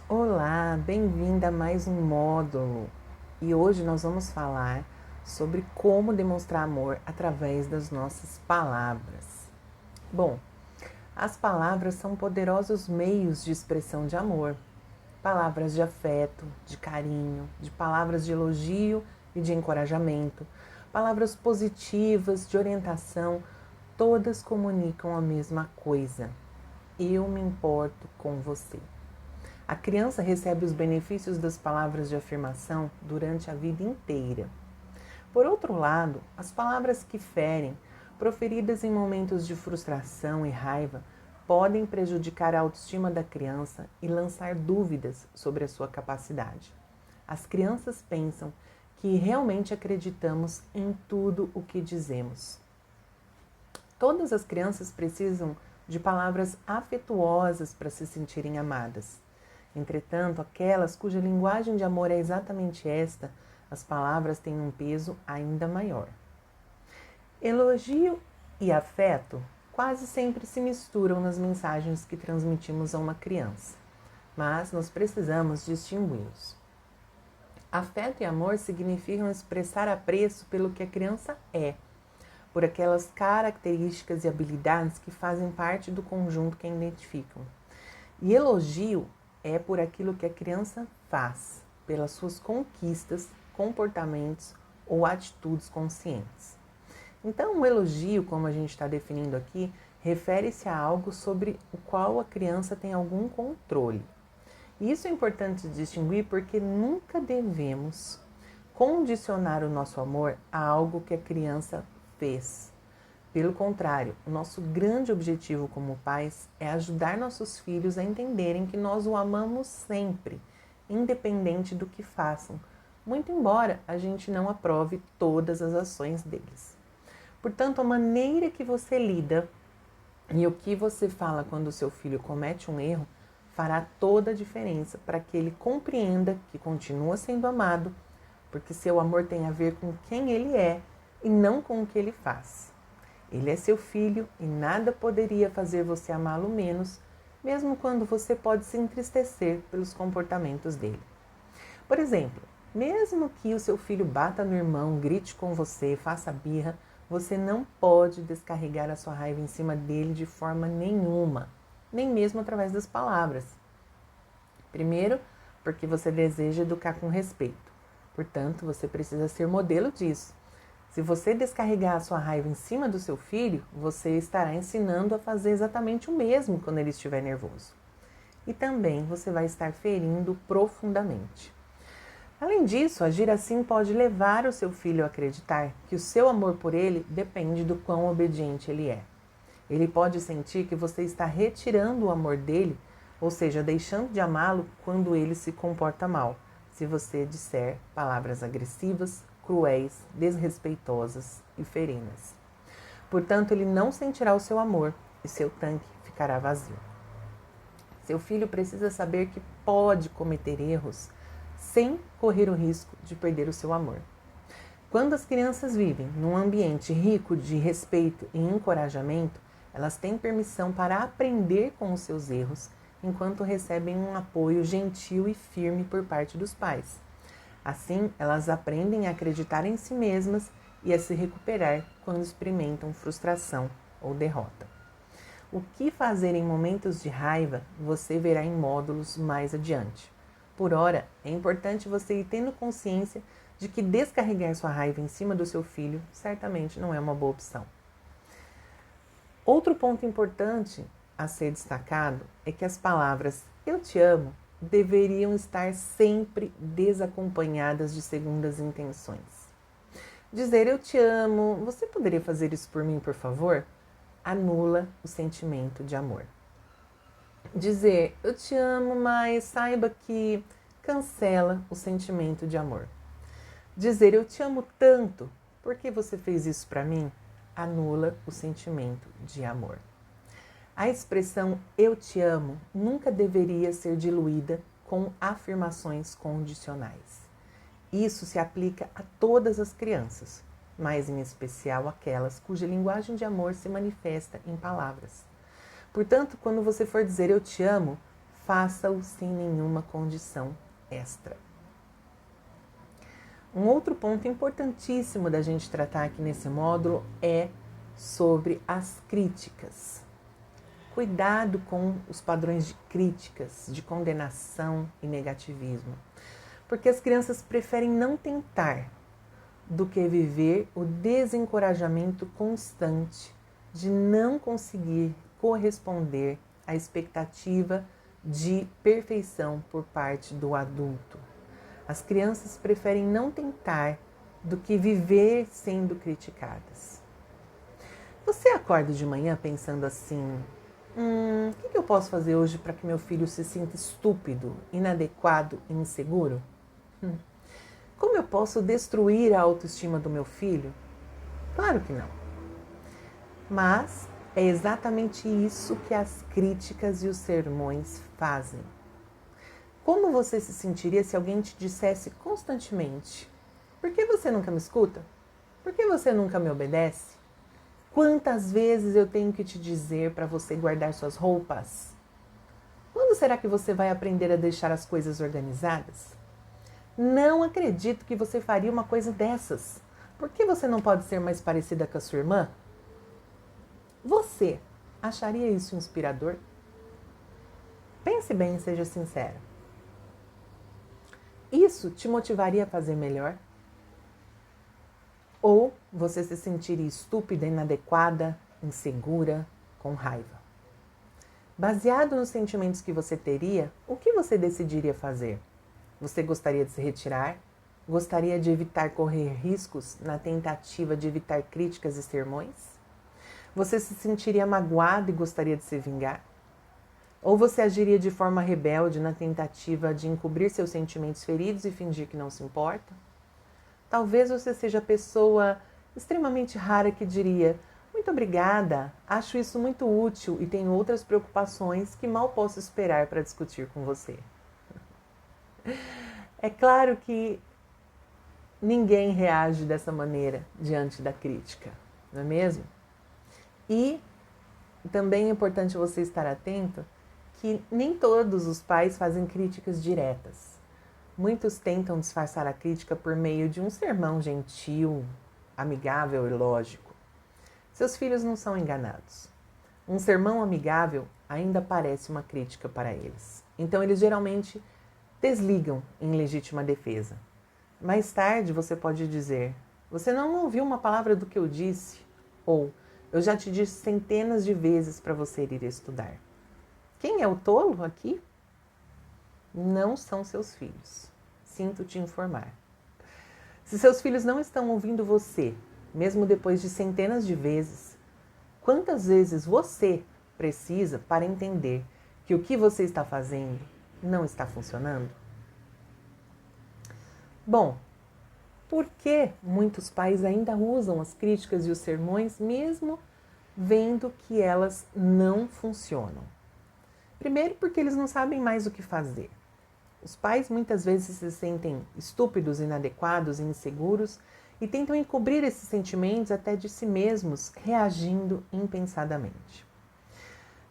Olá, bem-vinda a mais um módulo. E hoje nós vamos falar sobre como demonstrar amor através das nossas palavras. Bom, as palavras são poderosos meios de expressão de amor. Palavras de afeto, de carinho, de palavras de elogio e de encorajamento, palavras positivas, de orientação, todas comunicam a mesma coisa. Eu me importo com você. A criança recebe os benefícios das palavras de afirmação durante a vida inteira. Por outro lado, as palavras que ferem, proferidas em momentos de frustração e raiva, podem prejudicar a autoestima da criança e lançar dúvidas sobre a sua capacidade. As crianças pensam que realmente acreditamos em tudo o que dizemos. Todas as crianças precisam de palavras afetuosas para se sentirem amadas. Entretanto, aquelas cuja linguagem de amor é exatamente esta, as palavras têm um peso ainda maior. Elogio e afeto quase sempre se misturam nas mensagens que transmitimos a uma criança, mas nós precisamos distingui-los. Afeto e amor significam expressar apreço pelo que a criança é, por aquelas características e habilidades que fazem parte do conjunto que a identificam. E elogio é por aquilo que a criança faz, pelas suas conquistas, comportamentos ou atitudes conscientes. Então, o elogio, como a gente está definindo aqui, refere-se a algo sobre o qual a criança tem algum controle. E isso é importante distinguir porque nunca devemos condicionar o nosso amor a algo que a criança fez. Pelo contrário, o nosso grande objetivo como pais é ajudar nossos filhos a entenderem que nós o amamos sempre, independente do que façam, muito embora a gente não aprove todas as ações deles. Portanto, a maneira que você lida e o que você fala quando o seu filho comete um erro fará toda a diferença para que ele compreenda que continua sendo amado, porque seu amor tem a ver com quem ele é e não com o que ele faz. Ele é seu filho e nada poderia fazer você amá-lo menos, mesmo quando você pode se entristecer pelos comportamentos dele. Por exemplo, mesmo que o seu filho bata no irmão, grite com você, faça birra, você não pode descarregar a sua raiva em cima dele de forma nenhuma, nem mesmo através das palavras. Primeiro, porque você deseja educar com respeito. Portanto, você precisa ser modelo disso. Se você descarregar a sua raiva em cima do seu filho, você estará ensinando a fazer exatamente o mesmo quando ele estiver nervoso. E também você vai estar ferindo profundamente. Além disso, agir assim pode levar o seu filho a acreditar que o seu amor por ele depende do quão obediente ele é. Ele pode sentir que você está retirando o amor dele, ou seja, deixando de amá-lo quando ele se comporta mal, se você disser palavras agressivas, cruéis, desrespeitosas e ferinas. Portanto, ele não sentirá o seu amor e seu tanque ficará vazio. Seu filho precisa saber que pode cometer erros sem correr o risco de perder o seu amor. Quando as crianças vivem num ambiente rico de respeito e encorajamento, elas têm permissão para aprender com os seus erros, enquanto recebem um apoio gentil e firme por parte dos pais. Assim, elas aprendem a acreditar em si mesmas e a se recuperar quando experimentam frustração ou derrota. O que fazer em momentos de raiva você verá em módulos mais adiante. Por ora, é importante você ir tendo consciência de que descarregar sua raiva em cima do seu filho certamente não é uma boa opção. Outro ponto importante a ser destacado é que as palavras "eu te amo" deveriam estar sempre desacompanhadas de segundas intenções. Dizer "eu te amo, você poderia fazer isso por mim, por favor?" anula o sentimento de amor. Dizer "eu te amo, mas saiba que" cancela o sentimento de amor. Dizer "eu te amo tanto, por que você fez isso para mim?" anula o sentimento de amor. A expressão "eu te amo" nunca deveria ser diluída com afirmações condicionais. Isso se aplica a todas as crianças, mas em especial aquelas cuja linguagem de amor se manifesta em palavras. Portanto, quando você for dizer "eu te amo", faça-o sem nenhuma condição extra. Um outro ponto importantíssimo da gente tratar aqui nesse módulo é sobre as críticas. Cuidado com os padrões de críticas, de condenação e negativismo, porque as crianças preferem não tentar do que viver o desencorajamento constante de não conseguir corresponder à expectativa de perfeição por parte do adulto. As crianças preferem não tentar do que viver sendo criticadas. Você acorda de manhã pensando assim: o que eu posso fazer hoje para que meu filho se sinta estúpido, inadequado e inseguro? Como eu posso destruir a autoestima do meu filho? Claro que não. Mas é exatamente isso que as críticas e os sermões fazem. Como você se sentiria se alguém te dissesse constantemente: por que você nunca me escuta? Por que você nunca me obedece? Quantas vezes eu tenho que te dizer para você guardar suas roupas? Quando será que você vai aprender a deixar as coisas organizadas? Não acredito que você faria uma coisa dessas. Por que você não pode ser mais parecida com a sua irmã? Você acharia isso inspirador? Pense bem e seja sincera. Isso te motivaria a fazer melhor? Ou você se sentiria estúpida, inadequada, insegura, com raiva? Baseado nos sentimentos que você teria, o que você decidiria fazer? Você gostaria de se retirar? Gostaria de evitar correr riscos na tentativa de evitar críticas e sermões? Você se sentiria magoado e gostaria de se vingar? Ou você agiria de forma rebelde na tentativa de encobrir seus sentimentos feridos e fingir que não se importa? Talvez você seja a pessoa extremamente rara que diria: muito obrigada, acho isso muito útil e tenho outras preocupações que mal posso esperar para discutir com você. É claro que ninguém reage dessa maneira diante da crítica, não é mesmo? E também é importante você estar atento que nem todos os pais fazem críticas diretas. Muitos tentam disfarçar a crítica por meio de um sermão gentil, amigável e lógico. Seus filhos não são enganados. Um sermão amigável ainda parece uma crítica para eles. Então eles geralmente desligam em legítima defesa. Mais tarde você pode dizer: você não ouviu uma palavra do que eu disse? Ou eu já te disse centenas de vezes para você ir estudar. Quem é o tolo aqui? Não são seus filhos. Sinto te informar. Se seus filhos não estão ouvindo você, mesmo depois de centenas de vezes, quantas vezes você precisa para entender que o que você está fazendo não está funcionando? Bom, por que muitos pais ainda usam as críticas e os sermões mesmo vendo que elas não funcionam? Primeiro, porque eles não sabem mais o que fazer. Os pais muitas vezes se sentem estúpidos, inadequados e inseguros e tentam encobrir esses sentimentos até de si mesmos, reagindo impensadamente.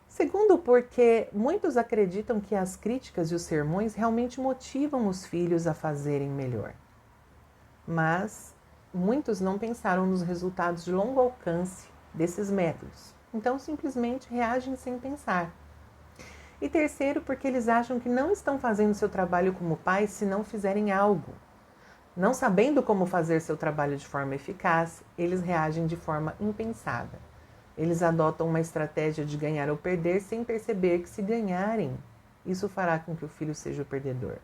Segundo, porque muitos acreditam que as críticas e os sermões realmente motivam os filhos a fazerem melhor. Mas muitos não pensaram nos resultados de longo alcance desses métodos, então simplesmente reagem sem pensar. E terceiro, porque eles acham que não estão fazendo seu trabalho como pais se não fizerem algo. Não sabendo como fazer seu trabalho de forma eficaz, eles reagem de forma impensada. Eles adotam uma estratégia de ganhar ou perder sem perceber que, se ganharem, isso fará com que o filho seja o perdedor.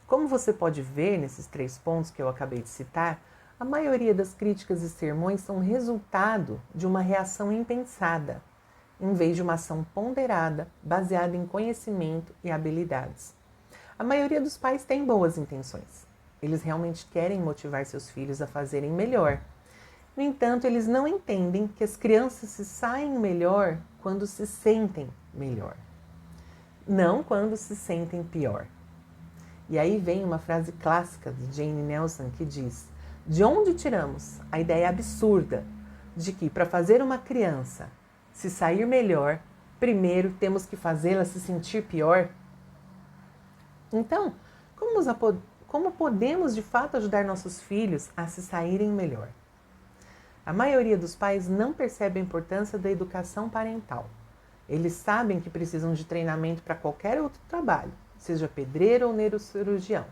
Como você pode ver nesses 3 pontos que eu acabei de citar, a maioria das críticas e sermões são resultado de uma reação impensada, em vez de uma ação ponderada, baseada em conhecimento e habilidades. A maioria dos pais tem boas intenções. Eles realmente querem motivar seus filhos a fazerem melhor. No entanto, eles não entendem que as crianças se saem melhor quando se sentem melhor, não quando se sentem pior. E aí vem uma frase clássica de Jane Nelson que diz: de onde tiramos a ideia absurda de que, para fazer uma criança se sair melhor, primeiro temos que fazê-la se sentir pior? Então, como podemos de fato ajudar nossos filhos a se saírem melhor? A maioria dos pais não percebe a importância da educação parental. Eles sabem que precisam de treinamento para qualquer outro trabalho, seja pedreiro ou neurocirurgião.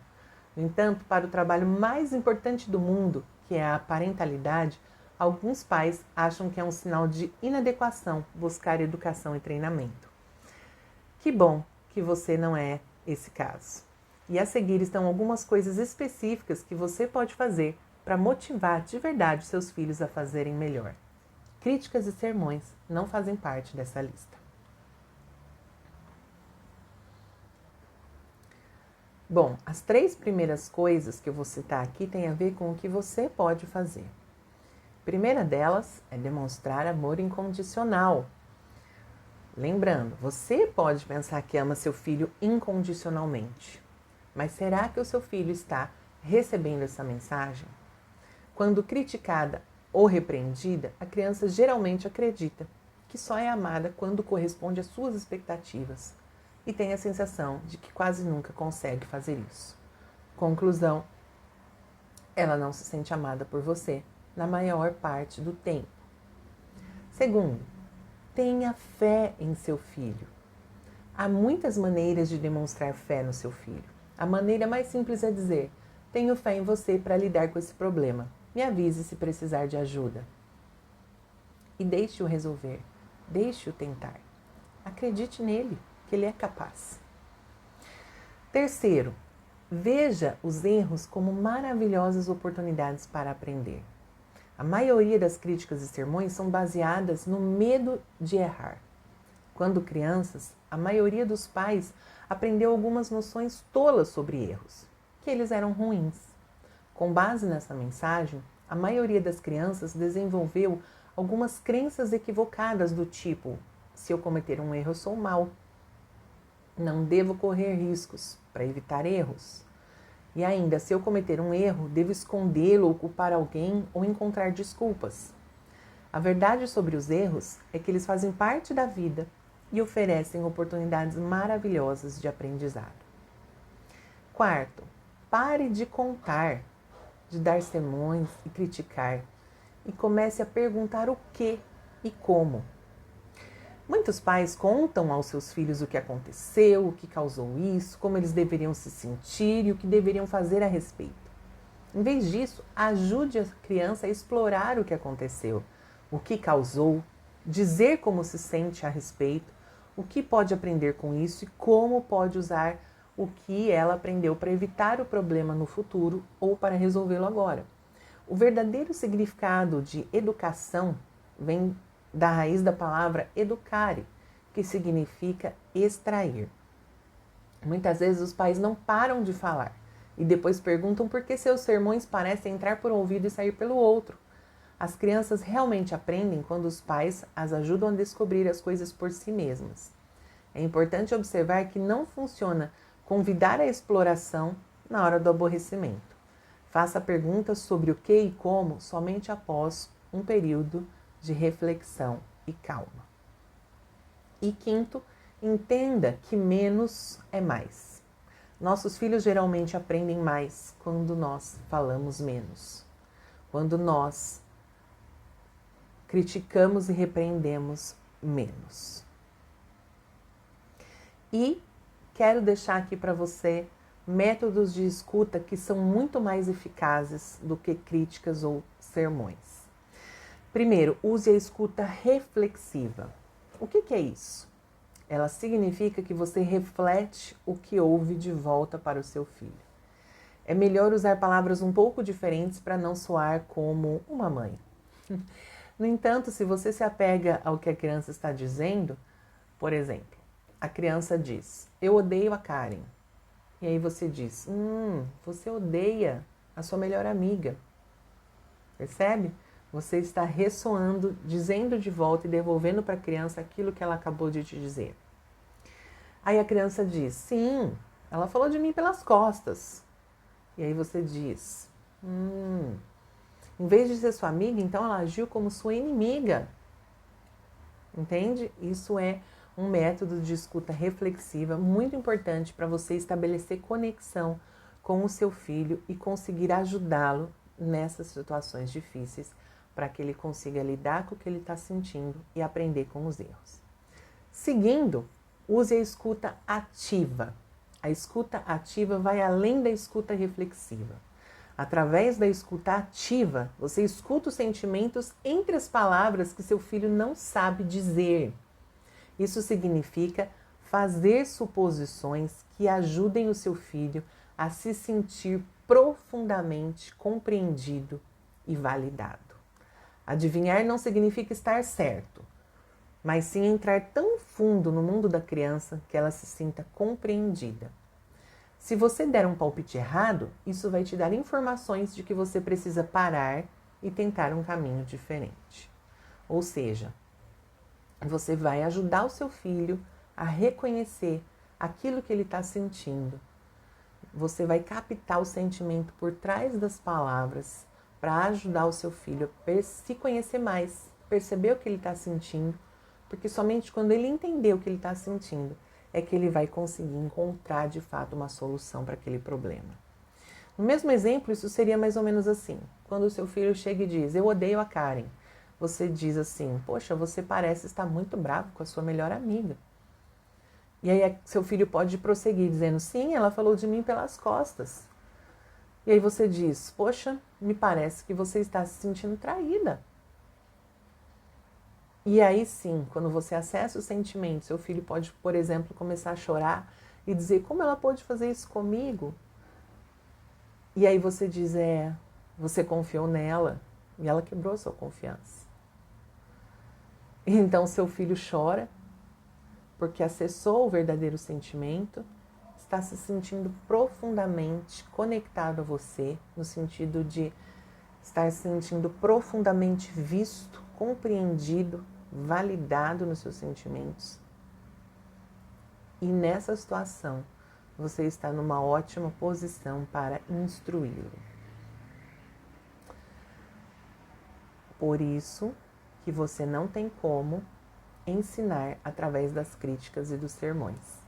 No entanto, para o trabalho mais importante do mundo, que é a parentalidade, alguns pais acham que é um sinal de inadequação buscar educação e treinamento. Que bom que você não é esse caso. E a seguir estão algumas coisas específicas que você pode fazer para motivar de verdade seus filhos a fazerem melhor. Críticas e sermões não fazem parte dessa lista. Bom, as 3 primeiras coisas que eu vou citar aqui têm a ver com o que você pode fazer. A primeira delas é demonstrar amor incondicional. Lembrando, você pode pensar que ama seu filho incondicionalmente, mas será que o seu filho está recebendo essa mensagem? Quando criticada ou repreendida, a criança geralmente acredita que só é amada quando corresponde às suas expectativas e tem a sensação de que quase nunca consegue fazer isso. Conclusão: ela não se sente amada por você na maior parte do tempo. Segundo, tenha fé em seu filho. Há muitas maneiras de demonstrar fé no seu filho. A maneira mais simples é dizer: tenho fé em você para lidar com esse problema. Me avise se precisar de ajuda. E deixe-o resolver. Deixe-o tentar. Acredite nele, que ele é capaz. Terceiro, veja os erros como maravilhosas oportunidades para aprender. A maioria das críticas e sermões são baseadas no medo de errar. Quando crianças, a maioria dos pais aprendeu algumas noções tolas sobre erros, que eles eram ruins. Com base nessa mensagem, a maioria das crianças desenvolveu algumas crenças equivocadas do tipo: se eu cometer um erro, eu sou mau. Não devo correr riscos para evitar erros. E ainda, se eu cometer um erro, devo escondê-lo ou culpar alguém ou encontrar desculpas. A verdade sobre os erros é que eles fazem parte da vida e oferecem oportunidades maravilhosas de aprendizado. Quarto, pare de contar, de dar sermões e criticar e comece a perguntar o que e como. Muitos pais contam aos seus filhos o que aconteceu, o que causou isso, como eles deveriam se sentir e o que deveriam fazer a respeito. Em vez disso, ajude a criança a explorar o que aconteceu, o que causou, dizer como se sente a respeito, o que pode aprender com isso e como pode usar o que ela aprendeu para evitar o problema no futuro ou para resolvê-lo agora. O verdadeiro significado de educação vem da raiz da palavra educare, que significa extrair. Muitas vezes os pais não param de falar e depois perguntam por que seus sermões parecem entrar por um ouvido e sair pelo outro. As crianças realmente aprendem quando os pais as ajudam a descobrir as coisas por si mesmas. É importante observar que não funciona convidar a exploração na hora do aborrecimento. Faça perguntas sobre o que e como somente após um período de reflexão e calma. E quinto, entenda que menos é mais. Nossos filhos geralmente aprendem mais quando nós falamos menos. Quando nós criticamos e repreendemos menos. E quero deixar aqui para você métodos de escuta que são muito mais eficazes do que críticas ou sermões. Primeiro, use a escuta reflexiva. O que é isso? Ela significa que você reflete o que ouve de volta para o seu filho. É melhor usar palavras um pouco diferentes para não soar como uma mãe. No entanto, se você se apega ao que a criança está dizendo, por exemplo, a criança diz: eu odeio a Karen. E aí você diz: você odeia a sua melhor amiga. Percebe? Você está ressoando, dizendo de volta e devolvendo para a criança aquilo que ela acabou de te dizer. Aí a criança diz: sim, ela falou de mim pelas costas. E aí você diz: em vez de ser sua amiga, então ela agiu como sua inimiga. Entende? Isso é um método de escuta reflexiva muito importante para você estabelecer conexão com o seu filho e conseguir ajudá-lo nessas situações difíceis para que ele consiga lidar com o que ele está sentindo e aprender com os erros. Seguindo, use a escuta ativa. A escuta ativa vai além da escuta reflexiva. Através da escuta ativa, você escuta os sentimentos entre as palavras que seu filho não sabe dizer. Isso significa fazer suposições que ajudem o seu filho a se sentir profundamente compreendido e validado. Adivinhar não significa estar certo, mas sim entrar tão fundo no mundo da criança que ela se sinta compreendida. Se você der um palpite errado, isso vai te dar informações de que você precisa parar e tentar um caminho diferente. Ou seja, você vai ajudar o seu filho a reconhecer aquilo que ele está sentindo. Você vai captar o sentimento por trás das palavras para ajudar o seu filho a se conhecer mais, perceber o que ele está sentindo, porque somente quando ele entender o que ele está sentindo é que ele vai conseguir encontrar de fato uma solução para aquele problema. No mesmo exemplo, isso seria mais ou menos assim. Quando o seu filho chega e diz, eu odeio a Karen, você diz assim, poxa, você parece estar muito bravo com a sua melhor amiga. E aí seu filho pode prosseguir dizendo, sim, ela falou de mim pelas costas. E aí você diz, poxa, me parece que você está se sentindo traída. E aí sim, quando você acessa os sentimentos, seu filho pode, por exemplo, começar a chorar e dizer, como ela pode fazer isso comigo? E aí você diz, você confiou nela e ela quebrou a sua confiança. Então seu filho chora porque acessou o verdadeiro sentimento, está se sentindo profundamente conectado a você, no sentido de estar se sentindo profundamente visto, compreendido, validado nos seus sentimentos. E nessa situação, você está numa ótima posição para instruí-lo. Por isso que você não tem como ensinar através das críticas e dos sermões,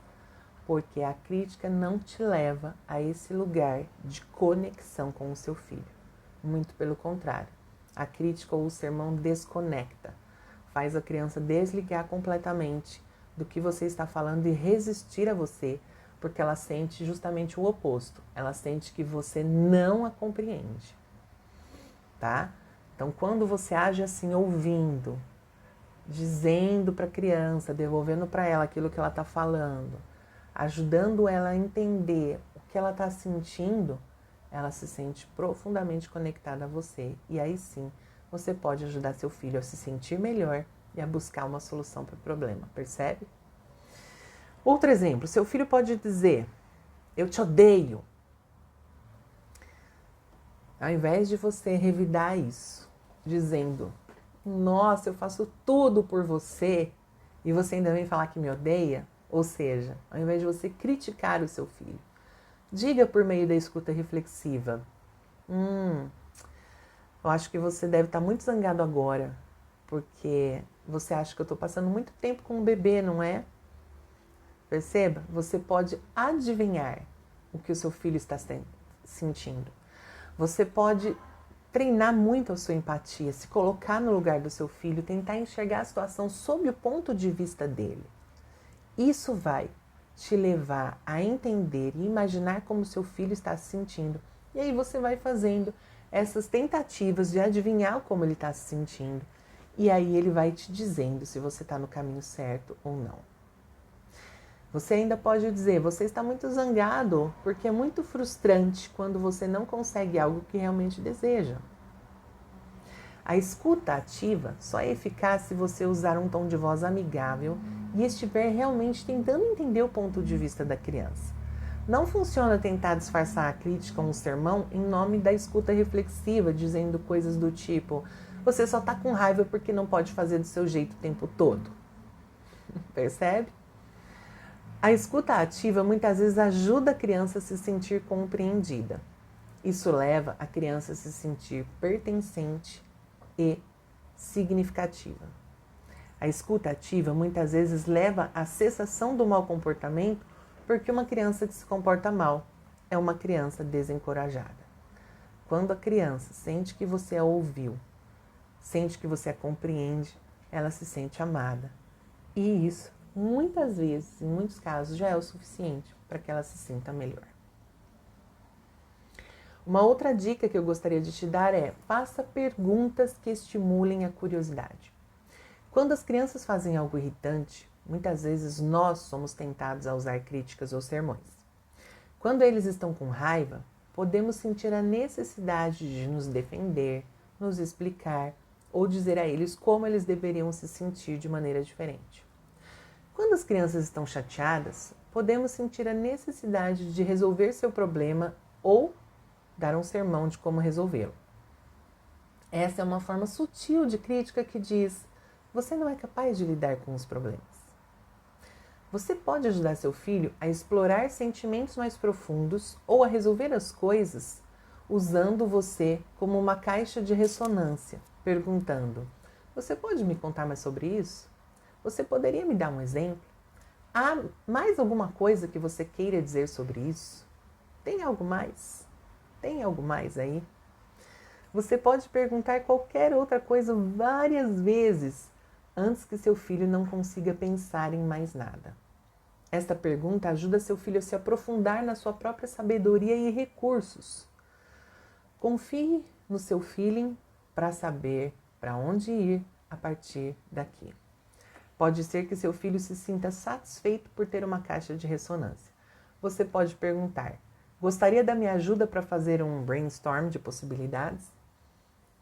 porque a crítica não te leva a esse lugar de conexão com o seu filho. Muito pelo contrário, a crítica ou o sermão desconecta, faz a criança desligar completamente do que você está falando e resistir a você, porque ela sente justamente o oposto, ela sente que você não a compreende, tá? Então, quando você age assim, ouvindo, dizendo para a criança, devolvendo para ela aquilo que ela está falando, ajudando ela a entender o que ela está sentindo, ela se sente profundamente conectada a você. E aí sim, você pode ajudar seu filho a se sentir melhor e a buscar uma solução para o problema, percebe? Outro exemplo, seu filho pode dizer, eu te odeio. Ao invés de você revidar isso, dizendo, nossa, eu faço tudo por você, e você ainda vem falar que me odeia, ou seja, ao invés de você criticar o seu filho, diga por meio da escuta reflexiva, eu acho que você deve estar muito zangado agora, porque você acha que eu estou passando muito tempo com o bebê, não é? Perceba, você pode adivinhar o que o seu filho está sentindo. Você pode treinar muito a sua empatia, se colocar no lugar do seu filho, tentar enxergar a situação sob o ponto de vista dele. Isso vai te levar a entender e imaginar como o seu filho está se sentindo. E aí você vai fazendo essas tentativas de adivinhar como ele está se sentindo. E aí ele vai te dizendo se você está no caminho certo ou não. Você ainda pode dizer, você está muito zangado, porque é muito frustrante quando você não consegue algo que realmente deseja. A escuta ativa só é eficaz se você usar um tom de voz amigável e estiver realmente tentando entender o ponto de vista da criança. Não funciona tentar disfarçar a crítica ou um sermão em nome da escuta reflexiva, dizendo coisas do tipo, você só está com raiva porque não pode fazer do seu jeito o tempo todo. Percebe? A escuta ativa muitas vezes ajuda a criança a se sentir compreendida. Isso leva a criança a se sentir pertencente e significativa. A escuta ativa muitas vezes leva à cessação do mau comportamento porque uma criança que se comporta mal é uma criança desencorajada. Quando a criança sente que você a ouviu, sente que você a compreende, ela se sente amada. E isso, muitas vezes, em muitos casos, já é o suficiente para que ela se sinta melhor. Uma outra dica que eu gostaria de te dar é: faça perguntas que estimulem a curiosidade. Quando as crianças fazem algo irritante, muitas vezes nós somos tentados a usar críticas ou sermões. Quando eles estão com raiva, podemos sentir a necessidade de nos defender, nos explicar ou dizer a eles como eles deveriam se sentir de maneira diferente. Quando as crianças estão chateadas, podemos sentir a necessidade de resolver seu problema ou dar um sermão de como resolvê-lo. Essa é uma forma sutil de crítica que diz: você não é capaz de lidar com os problemas. Você pode ajudar seu filho a explorar sentimentos mais profundos ou a resolver as coisas usando você como uma caixa de ressonância, perguntando: você pode me contar mais sobre isso? Você poderia me dar um exemplo? Há mais alguma coisa que você queira dizer sobre isso? Tem algo mais? Tem algo mais aí? Você pode perguntar qualquer outra coisa várias vezes antes que seu filho não consiga pensar em mais nada. Esta pergunta ajuda seu filho a se aprofundar na sua própria sabedoria e recursos. Confie no seu feeling para saber para onde ir a partir daqui. Pode ser que seu filho se sinta satisfeito por ter uma caixa de ressonância. Você pode perguntar: gostaria da minha ajuda para fazer um brainstorm de possibilidades?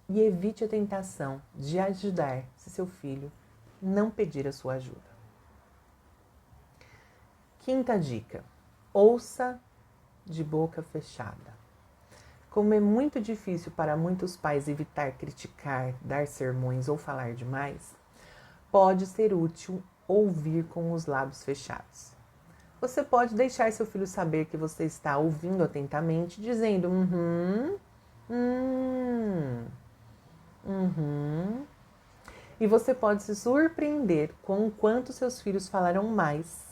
E evite a tentação de ajudar se seu filho não pedir a sua ajuda. Quinta dica: ouça de boca fechada. Como é muito difícil para muitos pais evitar criticar, dar sermões ou falar demais, pode ser útil ouvir com os lábios fechados. Você pode deixar seu filho saber que você está ouvindo atentamente, dizendo E você pode se surpreender com o quanto seus filhos falarão mais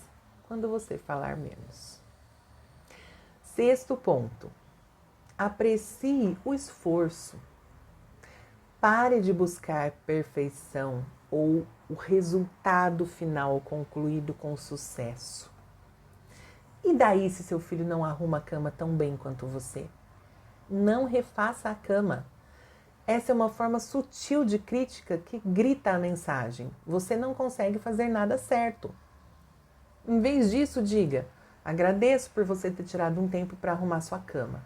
quando você falar menos. Sexto ponto: aprecie o esforço. Pare de buscar perfeição ou o resultado final concluído com sucesso. E daí se seu filho não arruma a cama tão bem quanto você? Não refaça a cama. Essa é uma forma sutil de crítica que grita a mensagem: você não consegue fazer nada certo. Em vez disso, diga: agradeço por você ter tirado um tempo para arrumar sua cama.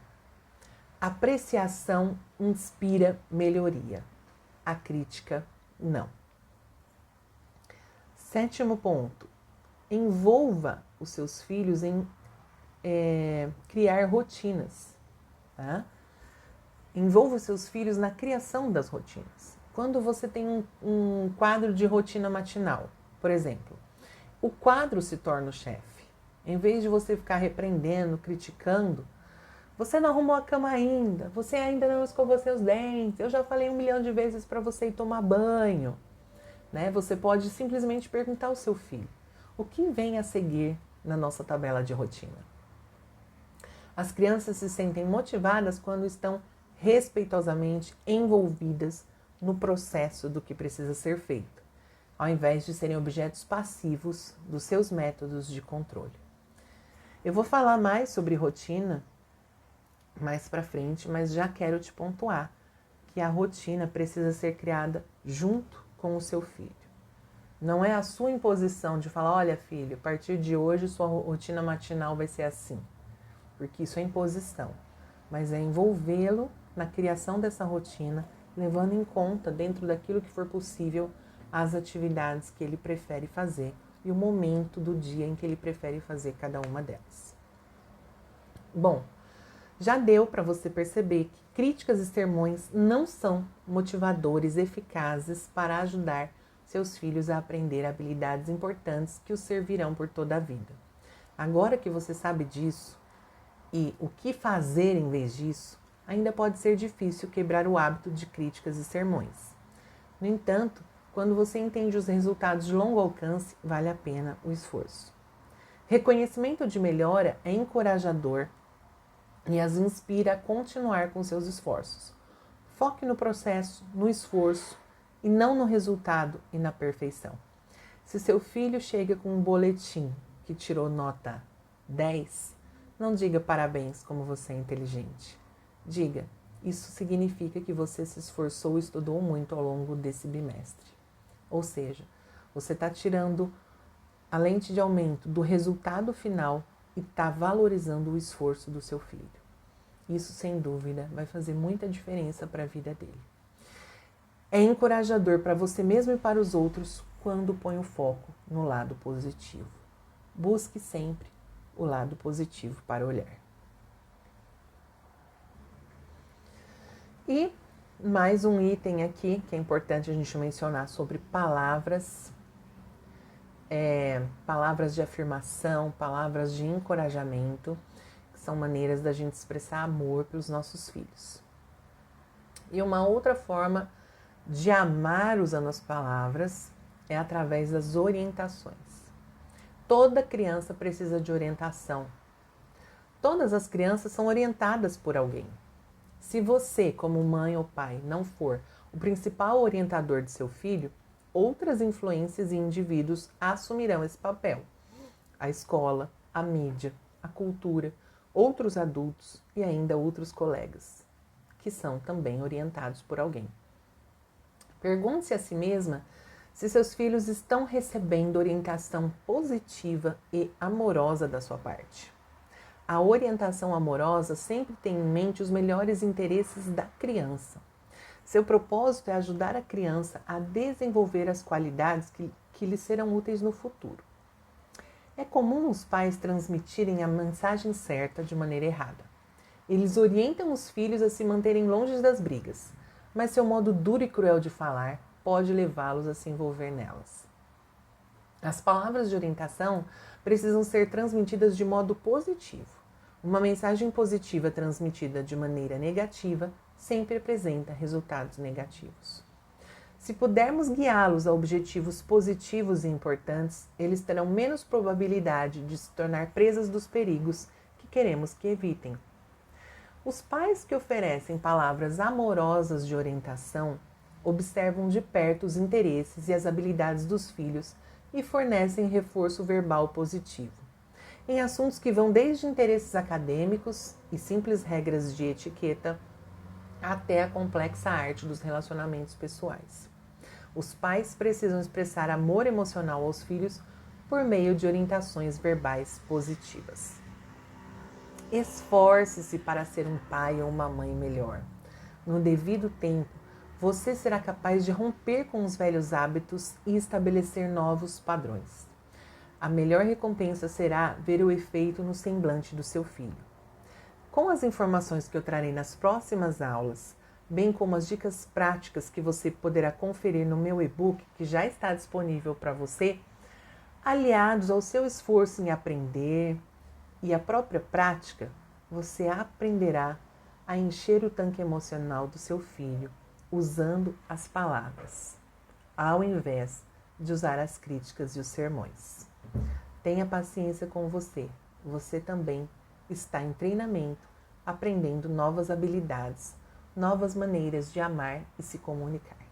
Apreciação inspira melhoria. A crítica, não. Sétimo ponto: envolva os seus filhos em criar rotinas. Tá? Envolva os seus filhos na criação das rotinas. Quando você tem um quadro de rotina matinal, por exemplo, o quadro se torna o chefe. Em vez de você ficar repreendendo, criticando: você não arrumou a cama ainda, você ainda não escovou seus dentes, eu já falei 1 milhão de vezes para você ir tomar banho. Né? Você pode simplesmente perguntar ao seu filho: o que vem a seguir na nossa tabela de rotina? As crianças se sentem motivadas quando estão respeitosamente envolvidas no processo do que precisa ser feito, ao invés de serem objetos passivos dos seus métodos de controle. Eu vou falar mais sobre rotina mais para frente, mas já quero te pontuar que a rotina precisa ser criada junto com o seu filho. Não é a sua imposição de falar: olha, filho, a partir de hoje sua rotina matinal vai ser assim, porque isso é imposição, mas é envolvê-lo na criação dessa rotina, levando em conta, dentro daquilo que for possível, as atividades que ele prefere fazer e o momento do dia em que ele prefere fazer cada uma delas. Bom, já deu para você perceber que críticas e sermões não são motivadores eficazes para ajudar seus filhos a aprender habilidades importantes que os servirão por toda a vida. Agora que você sabe disso e o que fazer em vez disso, ainda pode ser difícil quebrar o hábito de críticas e sermões. No entanto, Quando você entende os resultados de longo alcance, vale a pena o esforço. Reconhecimento de melhora é encorajador e as inspira a continuar com seus esforços. Foque no processo, no esforço e não no resultado e na perfeição. Se seu filho chega com um boletim que tirou nota 10, não diga parabéns como você é inteligente. Diga, isso significa que você se esforçou e estudou muito ao longo desse bimestre. Ou seja, você está tirando a lente de aumento do resultado final e está valorizando o esforço do seu filho. Isso, sem dúvida, vai fazer muita diferença para a vida dele. É encorajador para você mesmo e para os outros quando põe o foco no lado positivo. Busque sempre o lado positivo para olhar. E mais um item aqui que é importante a gente mencionar sobre palavras. Palavras de afirmação, palavras de encorajamento, que são maneiras da gente expressar amor para os nossos filhos. E uma outra forma de amar usando as palavras é através das orientações. Toda criança precisa de orientação. Todas as crianças são orientadas por alguém. Se você, como mãe ou pai, não for o principal orientador de seu filho, outras influências e indivíduos assumirão esse papel. A escola, a mídia, a cultura, outros adultos e ainda outros colegas, que são também orientados por alguém. Pergunte-se a si mesma se seus filhos estão recebendo orientação positiva e amorosa da sua parte. A orientação amorosa sempre tem em mente os melhores interesses da criança. Seu propósito é ajudar a criança a desenvolver as qualidades que lhe serão úteis no futuro. É comum os pais transmitirem a mensagem certa de maneira errada. Eles orientam os filhos a se manterem longe das brigas, mas seu modo duro e cruel de falar pode levá-los a se envolver nelas. As palavras de orientação precisam ser transmitidas de modo positivo. Uma mensagem positiva transmitida de maneira negativa sempre apresenta resultados negativos. Se pudermos guiá-los a objetivos positivos e importantes, eles terão menos probabilidade de se tornar presas dos perigos que queremos que evitem. Os pais que oferecem palavras amorosas de orientação observam de perto os interesses e as habilidades dos filhos e fornecem reforço verbal positivo, em assuntos que vão desde interesses acadêmicos e simples regras de etiqueta até a complexa arte dos relacionamentos pessoais. Os pais precisam expressar amor emocional aos filhos por meio de orientações verbais positivas. Esforce-se para ser um pai ou uma mãe melhor. No devido tempo, você será capaz de romper com os velhos hábitos e estabelecer novos padrões. A melhor recompensa será ver o efeito no semblante do seu filho. Com as informações que eu trarei nas próximas aulas, bem como as dicas práticas que você poderá conferir no meu e-book, que já está disponível para você, aliados ao seu esforço em aprender e à própria prática, você aprenderá a encher o tanque emocional do seu filho usando as palavras, ao invés de usar as críticas e os sermões. Tenha paciência com você. Você também está em treinamento, aprendendo novas habilidades, novas maneiras de amar e se comunicar.